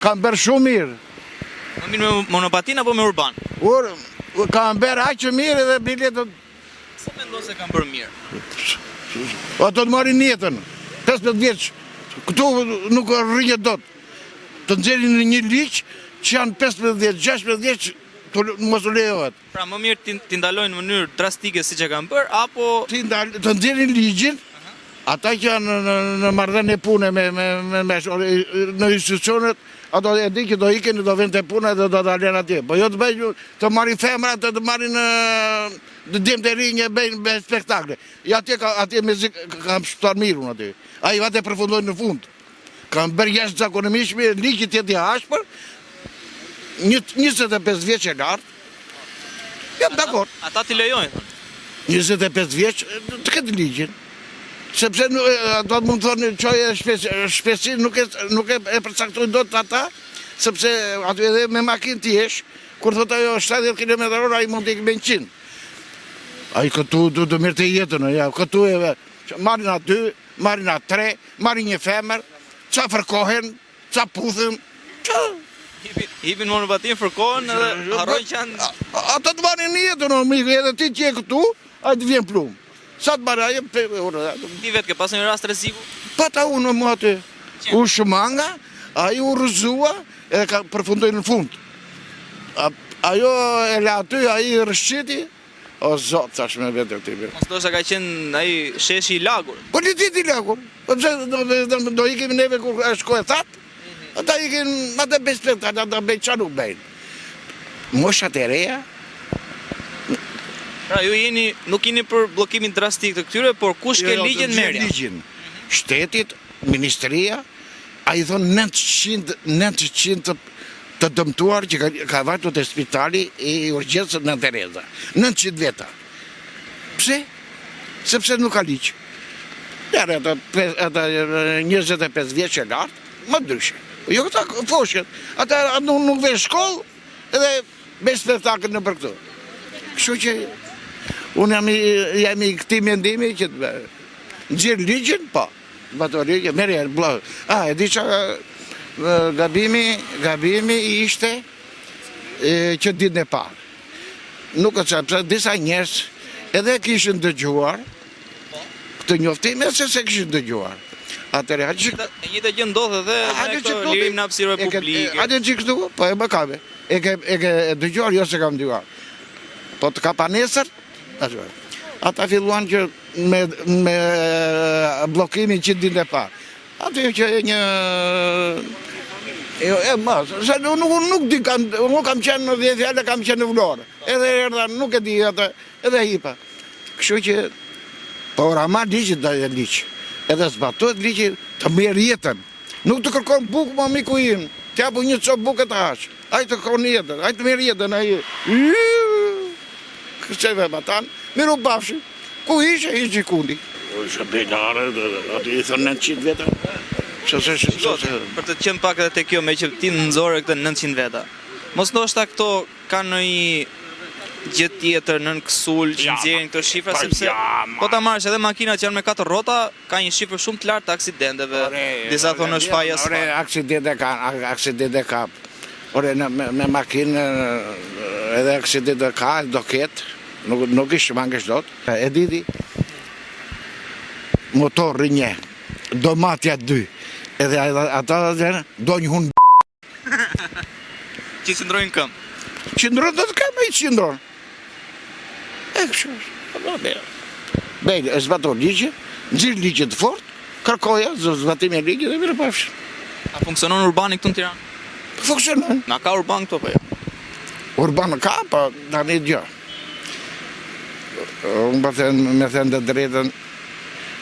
Kam bërë shumë mirë. Më mirë me monopatin apo me urban? Kam bërë aqë mirë edhe biletët. Se mendon se kam bërë mirë? Ato të marrin jetën, 15 vjeç. Këtu nuk rrinjë dot. Të nxjerrin në një liq që janë 15 vjeç, 16 vjeç, mos u lejohet. Pra më mirë t'i ndalojnë në mënyrë drastike siç e kanë bërë apo Të nxjerrin ligjin, ata që janë në marrëdhënie pune në institucionet, ato e di që do ikin, do vjen te puna dhe do dalen atje. Po jo të bëjnë të marrin femra, të marrin djem të rinj e bëjnë spektakle. Ja atje me kam shpëtar mirë unë aty. Ai vate përfundojnë në fund. Kam bërë jashtëzakonisht mirë, ligjit jetë i ashpër, 25 vjeç e lartë. Jam dakord. Ata t'i lejojnë. 25 vjeç të këtë ligjin. Sepse do të mund të thonë çoje shpesi nuk e përcaktojnë dot ata, sepse aty edhe me makinë ti jesh, kur thot ajo 70 km/h ai mund të ikë me 100. Ai këtu do mirë të jetën, ja, këtu e marrin aty, marrin atë 3, marrin një femër, ça fërkohen, ça puthen, ça Hipin monopatin, fërkohen edhe harrojnë që janë... Ata të marrin një jetën, edhe ti që je këtu, ai të vjen plumë. Sa të marrë aje... Ti vetë ke pasur një rast rreziku? Pata unë më aty. U shmanga, ai u rrëzua, edhe ka përfundoi në fund. Ajo e la aty, ai rrëshqiti, o zot, thash me vetë këti. Mos ndoshta ka qenë ai sheshi i lagur. Po një dit i lagur. Do ikim neve kur është kohë e thatë, ata ikin, ata bëjnë spektakle, ata bëjnë qa nuk bëjnë. Moshat e reja, pra ju nuk jeni për bllokimin drastik të këtyre, por kush ke ligjin merja? Ligjin. Shtetit, ministria, a i thonë 900 të dëmtuar që ka vajtur te spitali i urgjencës në Tereza. 900 veta. Pse? Sepse nuk ka ligj. Jare ata 25 vjeç e lartë, më ndryshe. Jo këta foshet. Ata nuk vjen shkollë edhe bëjnë spektakël në për këtu. Kështu që unë jam i këtij mendimi që nxjerr ligjin, po. Bato ligjin, merr bllë. E di që gabimi ishte që ditën e parë. Nuk e çfarë, disa njerëz edhe kishin dëgjuar këtë njoftim, se kishin dëgjuar. Atëre, e njëjta gjë ndodh edhe me këtë lirim në hapësirë publike. Atë që këtu, po e mëkave. E ke dëgjuar, jo se kam dëgjuar. Po të ka pa nesër, ata filluan që me bllokimin që ditën e parë. Aty që një... Se nuk di, nuk kam qenë në 10 fjallë, kam qenë në Vlorë. Edhe erdha, nuk e di atë, edhe hipa. Kështu që, po rama ligjit dhe ligjit. Edhe zbatohet ligjit të mirë jetën. Nuk të kërkon bukë, ma miku im. Të japu një copë bukë të hash. Aj të kërkon jetën, aj të mirë jetën, aj... Këseve batan, miru bafshi. Ku ishe, ishë kundi. Shë benare, aty i thonë 900 veta. Për të qenë pak edhe te kjo, me që ti nënzore këtë 900 veta. Mos ndoshta këto kanë në një gjë tjetër nën kësull që nxjerrin këto shifra, sepse po ta marrësh edhe makinat që janë me 4 rrota, ka një shifër shumë të lartë të aksidenteve. Disa thonë është faja së parë. Aksidente ka. Ore, me makinë edhe aksidente ka, do ketë, nuk ishtë mangesh dot. E diti, motorri një, do matja 2, edhe ata do një hunë që qëndrojnë këm. Qëndrojnë do të kam e i qëndrojnë. E kështë është. Bejnë, e zbator ligjë, nëzirë ligjë të fort, kërkoja, zbatimi e ligjë dhe mire pafshë. A funksionon urbani këtu në Tiranë? Funksionon. Na ka urban këto për jo? Urban ka, pa da një gjë. Unë me thënë dhe drejten,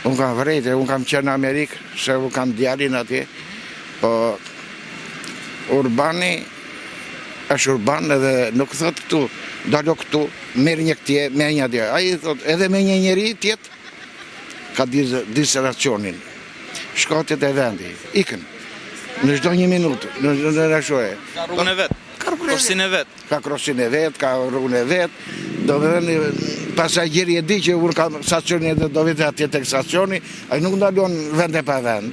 unë kam vrejtë, unë kam qenë në Amerikë, se unë kam djalin atje, po urbani është urban edhe nuk thot këtu, dalo këtu, merë një këtje, merë një atje. A i thot, edhe me një njeri tjetë, ka distracionin. Shkotet e vendi, ikën, në çdo një minutë, në rashoje. Ka rrugën e vetë, krosin e vetë. Ka krosin e vetë, ka rrugën e vetë, do vënë, pasagjeri e di që unë kam stacioni edhe do vete atje tek stacioni, a i nuk ndalon vend e pa vend.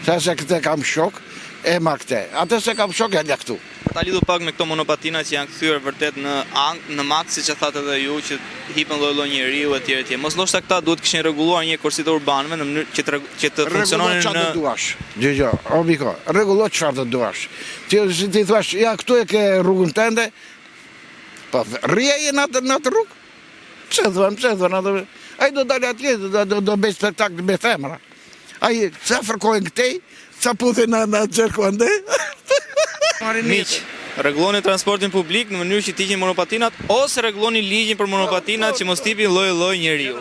Sa se këte kam shok, e ma këte. Atë se kam shok e këtu. Ta lidhu pak me këto monopatina që janë kthyer vërtet në makt, siç e thatë edhe ju, që hipen lloj-lloj njeriu etj etj. Mos ndoshta këta duhet kishin rregulluar një kursit urbanëve në mënyrë që të funksiononin në duash. Dgjoj, o miko, rregullo çfarë të duash. Ti thash, ja këtu e ke rrugën tënde. Po rrije në atë rrugë. Pse thon atë? Ai do dalë atje, do bëj spektakël me femra. Ai sa fërkojnë këtej, sa puthin në xherku ande. Miq, rregulloni transportin publik në mënyrë që t'iqin monopatinat ose rregulloni ligjin për monopatinat që mos tipin lloj-lloj njeriu.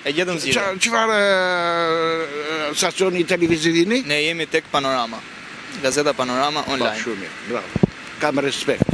E gjetëm zgjidhjen. Çfarë stacioni televizivini? Ne jemi tek Panorama. Gazeta Panorama online. Shumë mirë, bravo. Kam respekt.